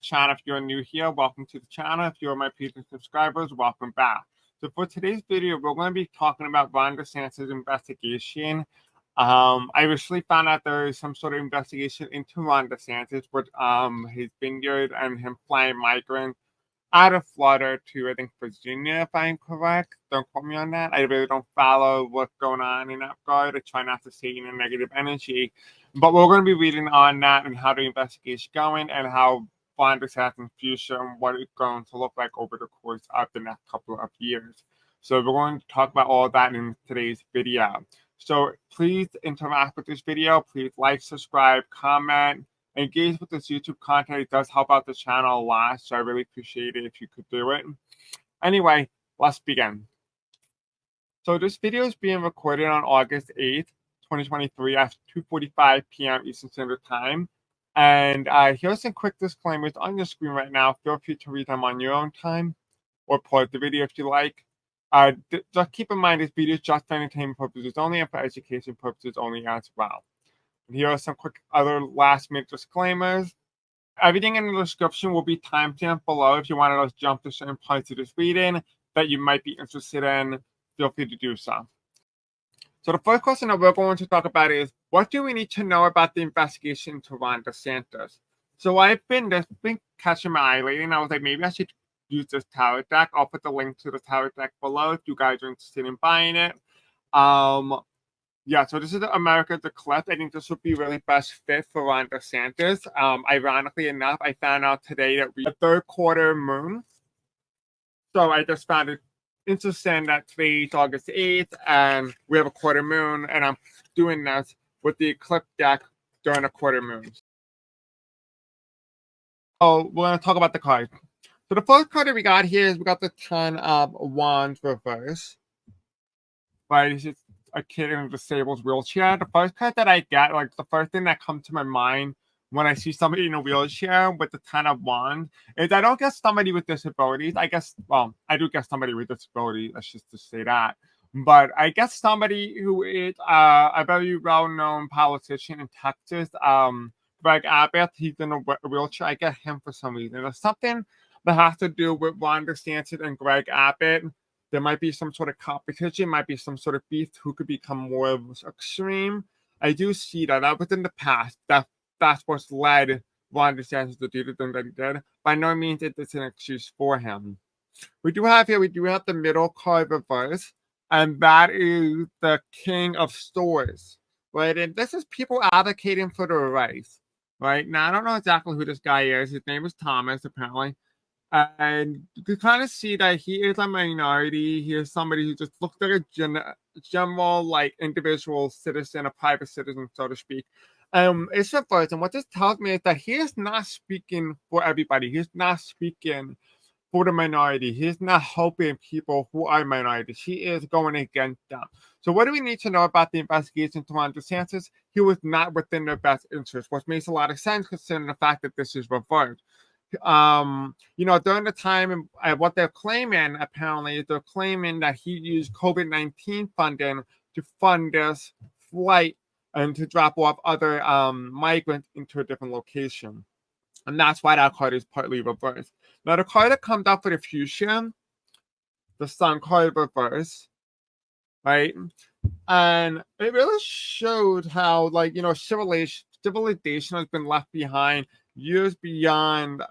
channel. If you're new here, welcome to the channel. If you're my patron subscribers, welcome back. So for today's video, we're going to be talking about Ron DeSantis' investigation. I recently found out there is some sort of investigation into Ron DeSantis with his vineyard and him flying migrants out of Florida to, I think, Virginia, if I'm correct. Don't quote me on that. I really don't follow what's going on in that regard. I try not to say any negative energy. But we're going to be reading on that and how the investigation going and how Ron DeSantis' future and what it's going to look like over the course of the next couple of years. So we're going to talk about all of that in today's video. So please interact with this video. Please like, subscribe, comment, engage with this YouTube content. It does help out the channel a lot, so I really appreciate it if you could do it. Anyway, let's begin. So this video is being recorded on August 8th, 2023 at 2:45 p.m. Eastern Standard Time. And here's some quick disclaimers on your screen right now. Feel free to read them on your own time or pause the video if you like. Just keep in mind this video is just for entertainment purposes only and for education purposes only as well. Here are some quick other last-minute disclaimers. Everything in the description will be timestamped below. If you want to just jump to certain parts of this reading that you might be interested in, feel free to do so. So the first question that we're going to talk about is, what do we need to know about the investigation into Ron DeSantis? So I've been catching my eye lately, and I was like, maybe I should use this tarot deck. I'll put the link to the tarot deck below if you guys are interested in buying it. Yeah, so this is America's Eclipse. I think this would be really best fit for Ron DeSantis. Ironically enough, I found out today that we're the third quarter moon. So I just found it interesting that today is August 8th and we have a quarter moon, and I'm doing this with the Eclipse deck during a quarter moon. So we're going to talk about the cards. So the first card that we got here is we got the Ten of Wands reverse. Right, this is a kid in a disabled wheelchair. The first card that I get, like the first thing that comes to my mind when I see somebody in a wheelchair with the Ten of Wands is I don't get somebody with disabilities. I guess, well, I do get somebody with disabilities, let's just to say that. But I guess somebody who is a very well-known politician in Texas, Greg Abbott, he's in a wheelchair. I get him for some reason. There's something that has to do with Ron DeSantis and Greg Abbott. There might be some sort of competition, might be some sort of beef who could become more extreme. I do see that. That was in the past. That's what's led Ron DeSantis to do the thing that he did. By no means it is an excuse for him. We do have the middle card reverse, and that is the King of Swords, right? And this is people advocating for the rights, right? Now, I don't know exactly who this guy is. His name is Thomas, apparently. And you can kind of see that he is a minority. He is somebody who just looks like a general, like, individual citizen, a private citizen, so to speak. It's reversed. And what this tells me is that he is not speaking for everybody. He's not speaking for the minority. He's not helping people who are minorities. He is going against them. So what do we need to know about the investigation to Ron DeSantis? He was not within their best interest, which makes a lot of sense considering the fact that this is reversed. During the time and what they're claiming, apparently, they're claiming that he used COVID-19 funding to fund this flight and to drop off other migrants into a different location. And that's why that card is partly reversed. Now, the card that comes out for the future, the Sun card reverse, right? And it really showed how, like, civilization has been left behind years beyond,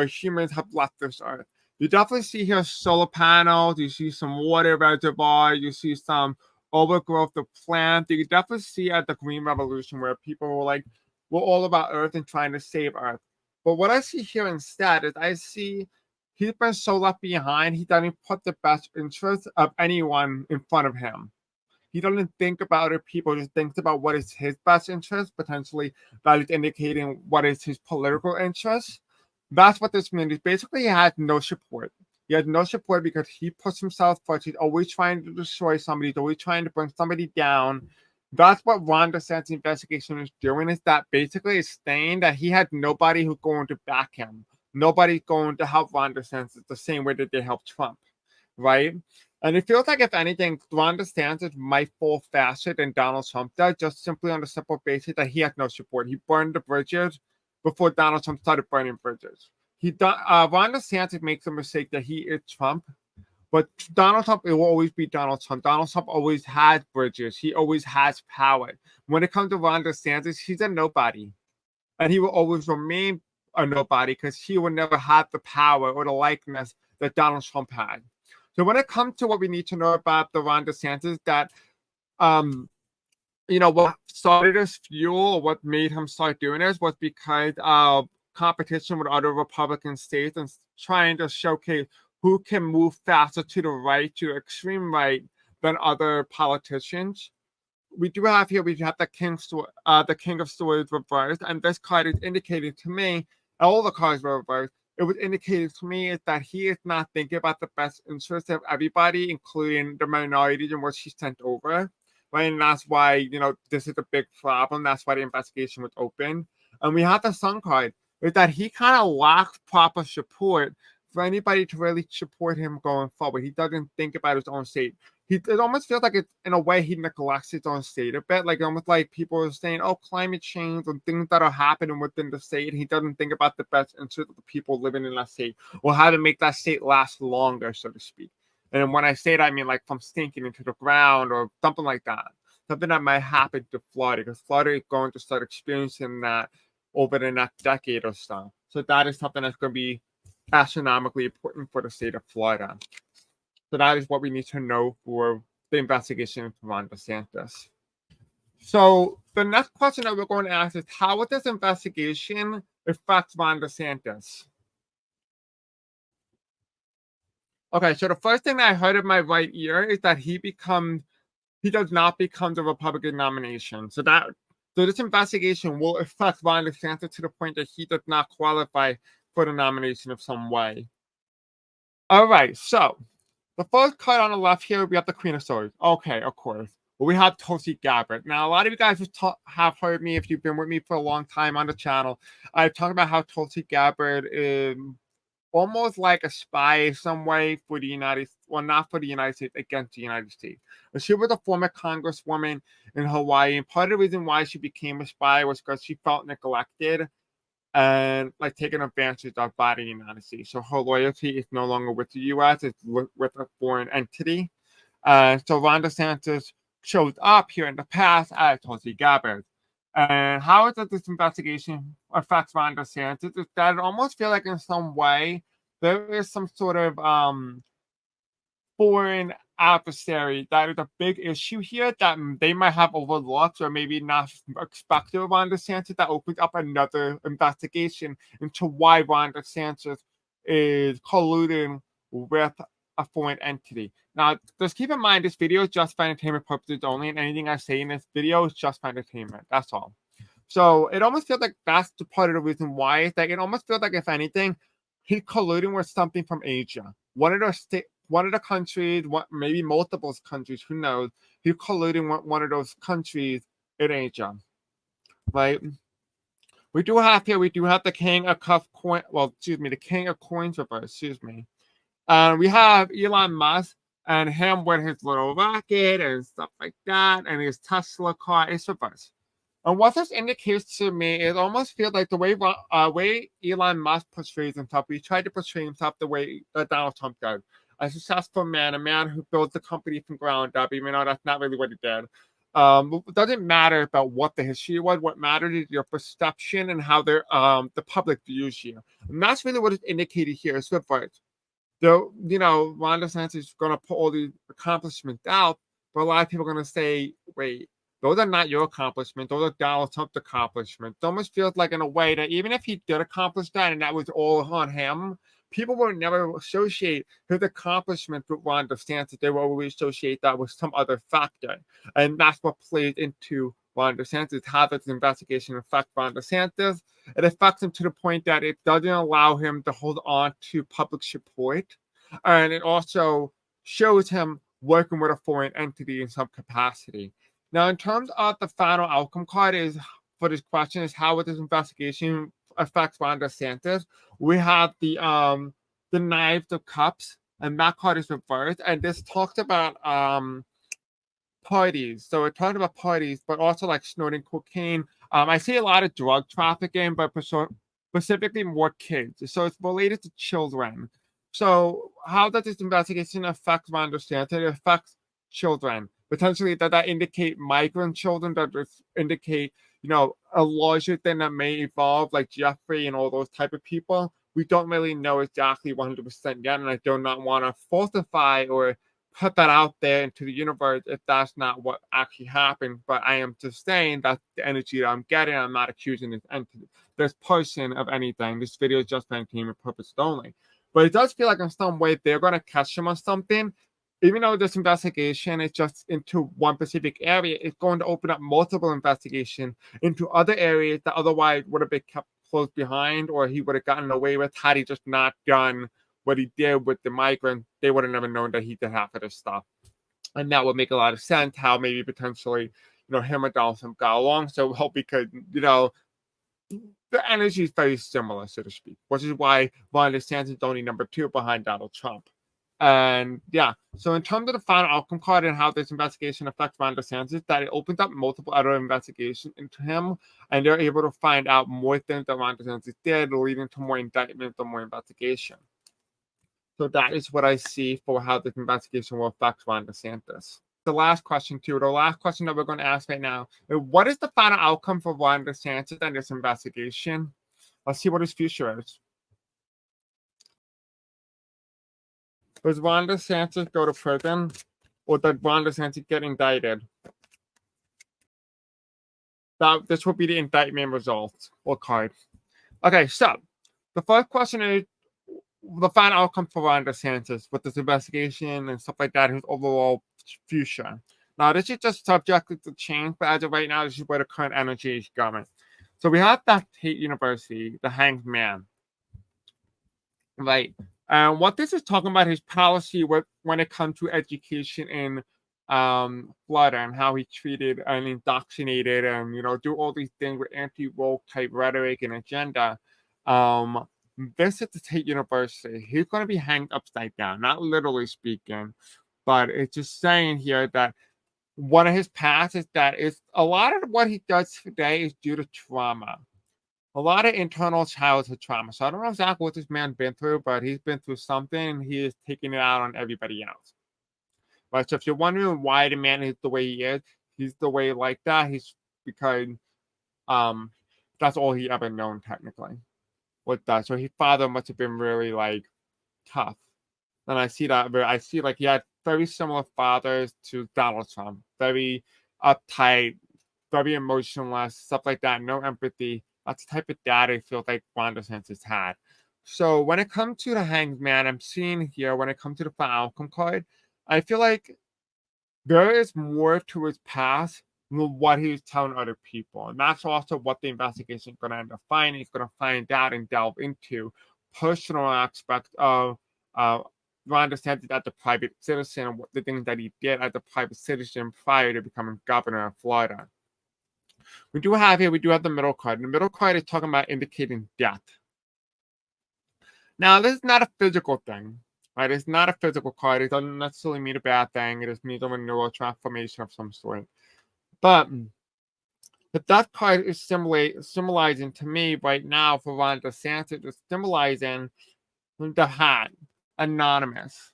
humans have left this earth. You definitely see here solar panels, you see some water reservoir, you see some overgrowth of plants. You can definitely see at the Green Revolution where people were like, we're all about Earth and trying to save Earth. But what I see here instead is I see he's been so left behind, he doesn't put the best interest of anyone in front of him. He doesn't think about other people, just thinks about what is his best interest, potentially that is indicating what is his political interest. That's what this means. Basically, he has no support. He has no support because he puts himself first. He's always trying to destroy somebody. He's always trying to bring somebody down. That's what Ron DeSantis' investigation is doing, is that basically it's saying that he had nobody who's going to back him. Nobody's going to help Ron DeSantis the same way that they helped Trump, right? And it feels like, if anything, Ron DeSantis might fall faster than Donald Trump does, just simply on the simple basis that he has no support. He burned the bridges before Donald Trump started burning bridges. Ron DeSantis makes a mistake that he is Trump, but Donald Trump, it will always be Donald Trump. Donald Trump always has bridges. He always has power. When it comes to Ron DeSantis, he's a nobody. And he will always remain a nobody because he will never have the power or the likeness that Donald Trump had. So when it comes to what we need to know about the Ron DeSantis, that what started his fuel, or what made him start doing this, was because of competition with other Republican states and trying to showcase who can move faster to the right, to the extreme right, than other politicians. We have the King of Swords reversed, and this card is indicating to me, all the cards were reversed. It was indicating to me is that he is not thinking about the best interest of everybody, including the minorities in which he sent over. Right? And that's why, this is a big problem. That's why the investigation was open. And we have the Sun card, is that he kind of lacks proper support for anybody to really support him going forward. He doesn't think about his own state. It almost feels like in a way he neglects his own state a bit, like almost like people are saying, oh, climate change and things that are happening within the state. He doesn't think about the best interest of the people living in that state, or how to make that state last longer, so to speak. And when I say that, I mean like from sinking into the ground or something like that. Something that might happen to Florida, because Florida is going to start experiencing that over the next decade or so. So that is something that's going to be astronomically important for the state of Florida. So that is what we need to know for the investigation into Ron DeSantis. So the next question that we're going to ask is, how would this investigation affect Ron DeSantis? Okay, so the first thing that I heard in my right ear is that he does not become the Republican nomination. So this investigation will affect Ron DeSantis to the point that he does not qualify for the nomination of some way. All right, so the first card on the left here, we have the Queen of Swords. Okay, of course. But we have Tulsi Gabbard. Now, a lot of you guys have heard me, if you've been with me for a long time on the channel. I've talked about how Tulsi Gabbard is almost like a spy in some way for the United States, well, not for the United States, against the United States. But she was a former congresswoman in Hawaii, and part of the reason why she became a spy was because she felt neglected and like taken advantage of by the United States. So her loyalty is no longer with the U.S., it's with a foreign entity. So Ron DeSantis showed up here in the past as Tulsi Gabbard. And how does this investigation affect Ron DeSantis? Is that it almost feels like in some way there is some sort of foreign adversary that is a big issue here that they might have overlooked or maybe not expected of Ron DeSantis, that opens up another investigation into why Ron DeSantis is colluding with a foreign entity. Now, just keep in mind, this video is just for entertainment purposes only, and anything I say in this video is just for entertainment. That's all. So it almost feels like that's the part of the reason why. It's like it almost feels like, if anything, he's colluding with something from Asia. One of the countries, maybe multiple countries, who knows? He's colluding with one of those countries in Asia, right? We do have the King of Cup coin. Well, the King of Coins reverse. We have Elon Musk and him with his little rocket and stuff like that, and his Tesla car is reversed. And what this indicates to me, it almost feels like the way Elon Musk portrays himself. He tried to portray himself the way that Donald Trump does. A successful man, a man who builds the company from ground up, even though that's not really what he did. It doesn't matter about what the history was. What matters is your perception and how the public views you. And that's really what is indicated here. It's reversed. So, Ron DeSantis is going to put all these accomplishments out, but a lot of people are going to say, wait, those are not your accomplishments. Those are Donald Trump's accomplishments. It almost feels like, in a way, that even if he did accomplish that and that was all on him, people will never associate his accomplishments with Ron DeSantis. They will always associate that with some other factor. And that's what plays into Ron DeSantis. How does the investigation affect Ron DeSantis? It affects him to the point that it doesn't allow him to hold on to public support. And it also shows him working with a foreign entity in some capacity. Now, in terms of the final outcome card for this question is, how would this investigation affect Ron DeSantis? We have the Knives of Cups, and that card is reversed. And this talks about parties. So it talked about parties, but also like snorting cocaine, I see a lot of drug trafficking, but specifically more kids. So it's related to children. So how does this investigation affect Ron DeSantis? It affects children. Potentially that indicate migrant children, that indicate, a larger thing that may evolve, like Jeffrey and all those type of people. We don't really know exactly 100% yet, and I do not want to falsify or put that out there into the universe if that's not what actually happened. But I am just saying that's the energy that I'm getting. I'm not accusing this person of anything. This video is just for entertainment purposes only. But it does feel like in some way they're going to catch him on something. Even though this investigation is just into one specific area, it's going to open up multiple investigations into other areas that otherwise would have been kept close behind, or he would have gotten away with had he just not done what he did with the migrant. They would have never known that he did half of this stuff. And that would make a lot of sense how maybe potentially, him and Donald Trump got along so well because, the energy is very similar, so to speak, which is why Ron DeSantis is only number 2 behind Donald Trump. And yeah, so in terms of the final outcome card and how this investigation affects Ron DeSantis, that it opens up multiple other investigations into him, and they're able to find out more things that Ron DeSantis did, leading to more indictments and more investigation. So that is what I see for how this investigation will affect Ron DeSantis. The last question that we're going to ask right now is, what is the final outcome for Ron DeSantis and this investigation? Let's see what his future is. Does Ron DeSantis go to prison, or does Ron DeSantis get indicted? This will be the indictment results or card. Okay, so the first question is the final outcome for Ron DeSantis with this investigation and stuff like that, his overall future. Now, this is just subject to change, but as of right now, this is where the current energy is going. So we have that State University, the hanged man, right? And what this is talking about, his policy when it comes to education in Florida, and how he treated and indoctrinated and do all these things with anti-woke type rhetoric and agenda. This is the State University. He's going to be hanged upside down, not literally speaking, but it's just saying here that one of his paths is that a lot of what he does today is due to trauma. A lot of internal childhood trauma. So I don't know exactly what this man's been through, but he's been through something, and he is taking it out on everybody else. Right? So if you're wondering why the man is the way he is, he's the way like that. He's because that's all he ever known technically. With that, so his father must have been really tough. And I see he had very similar fathers to Donald Trump. Very uptight, very emotionless, stuff like that. No empathy. That's the type of dad I feel like Ron DeSantis had. So when it comes to the hanged man, I'm seeing here, when it comes to the final outcome card, I feel like there is more to his past than what he was telling other people. And that's also what the investigation is going to end up finding. It's going to find out and delve into personal aspects of Ron DeSantis as a private citizen, and the things that he did as a private citizen prior to becoming governor of Florida. We do have the middle card. The middle card is talking about indicating death. Now, this is not a physical thing, right? It's not a physical card. It doesn't necessarily mean a bad thing. It just means a neural transformation of some sort. But the death card is symbolizing to me right now for Ron DeSantis, is symbolizing the hat, anonymous.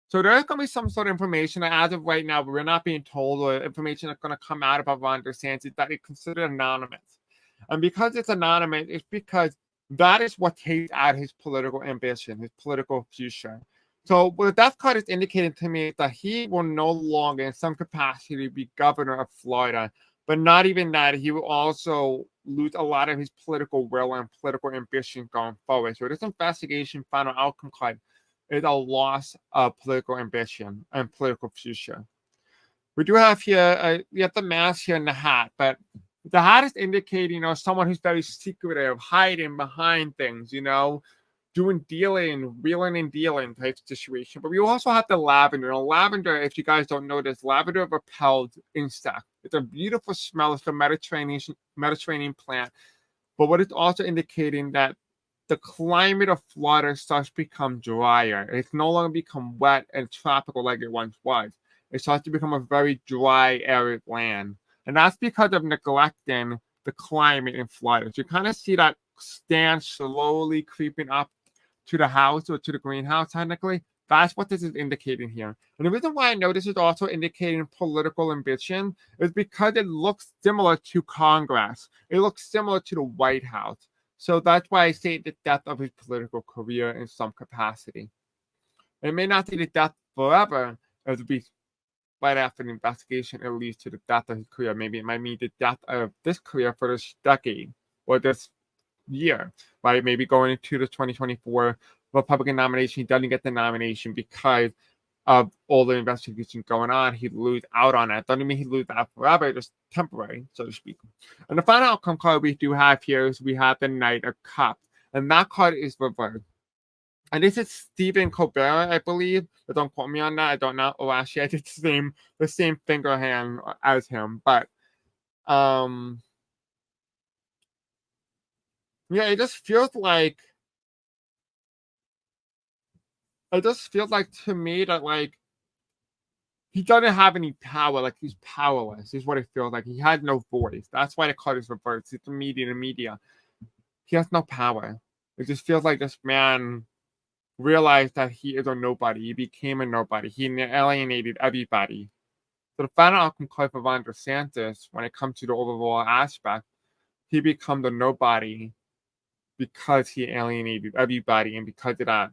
So there's going to be some sort of information that as of right now, we're not being told, or information that's going to come out about Ron DeSantis that is considered anonymous. And because it's anonymous, it's because that is what takes out his political ambition, his political future. So what the death card is indicating to me is that he will no longer, in some capacity, be governor of Florida. But not even that, he will also lose a lot of his political will and political ambition going forward. So this investigation final outcome card is a loss of political ambition and political future. We do have here, we have the mask here in the hat, but the hat is indicating, someone who's very secretive, hiding behind things, doing wheeling and dealing type situation. But we also have the lavender. And lavender, if you guys don't know this, lavender repels insects. It's a beautiful smell. It's a Mediterranean plant. But what it's also indicating that the climate of Florida starts to become drier. It's no longer become wet and tropical like it once was. It starts to become a very dry, arid land. And that's because of neglecting the climate in Florida. So you kind of see that stand slowly creeping up to the house or to the greenhouse, technically. That's what this is indicating here. And the reason why I know this is also indicating political ambition is because it looks similar to Congress. It looks similar to the White House. So that's why I say the death of his political career in some capacity. It may not be the death forever. It would be right after the investigation, it leads to the death of his career. Maybe it might mean the death of this career for this decade or this year, right? Maybe going into the 2024 Republican nomination, he doesn't get the nomination because of all the investigation going on. He'd lose out on it. Doesn't mean he'd lose out forever, just temporary, so to speak. And the final outcome card we do have here is we have the Knight of Cups, and that card is reversed. And this is Stephen Colbert, I believe. But don't quote me on that. I don't know. Oh, actually, I did the same finger hand as him. But yeah, it just feels like to me that like he doesn't have any power. Like he's powerless. Is what it feels like. He had no voice. That's why the card is reversed. It's the media. He has no power. It just feels like this man realized that he is a nobody. He became a nobody. He alienated everybody. So the final outcome card for Ron DeSantis, when it comes to the overall aspect, he becomes a nobody because he alienated everybody, and because of that,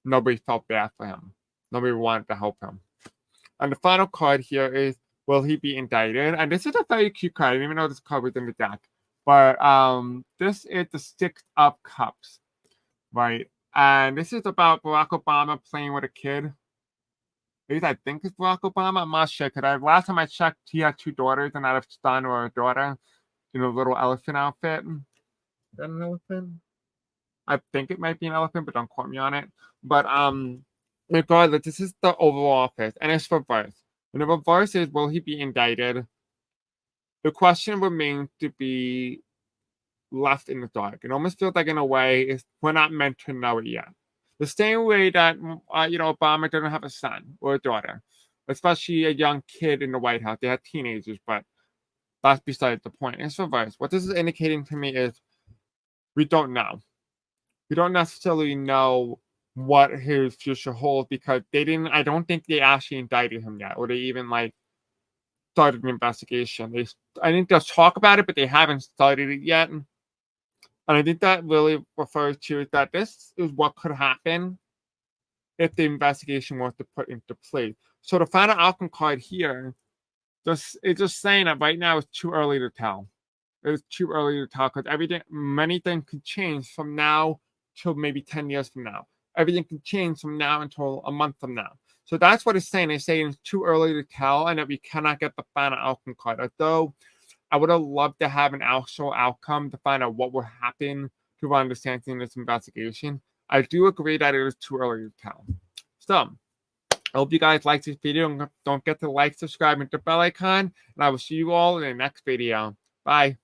nobody felt bad for him. Nobody wanted to help him. And the final card here is, will he be indicted? And this is a very cute card. I didn't even know this card was in the deck. But this is the Six of Cups, right? And this is about Barack Obama playing with a kid. At least I think it's Barack Obama. I'm not sure. Because last time I checked, he had 2 daughters, and I had a son or a daughter in a little elephant outfit. Is that an elephant? I think it might be an elephant, but don't quote me on it. But regardless, this is the Oval Office, and it's reversed. And the reverse is, will he be indicted? The question remains to be left in the dark. It almost feels like, in a way, we're not meant to know it yet. The same way that Obama doesn't have a son or a daughter, especially a young kid in the White House. They have teenagers, but that's beside the point. It's reversed. What this is indicating to me is we don't know. We don't necessarily know what his future holds because I don't think they actually indicted him yet, or they even started an investigation. I think they'll talk about it, but they haven't started it yet. And I think that really refers to that this is what could happen if the investigation was to put into place. So the final outcome card here is just saying that right now it's too early to tell. It's too early to tell because many things could change from now till maybe 10 years from now. Everything can change from now until a month from now. So that's what it's saying. It's saying it's too early to tell and that we cannot get the final outcome card. Although I would have loved to have an actual outcome to find out what will happen to Ron DeSantis in this investigation. I do agree that it is too early to tell. So I hope you guys like this video. Don't forget to like, subscribe, and hit the bell icon. And I will see you all in the next video. Bye.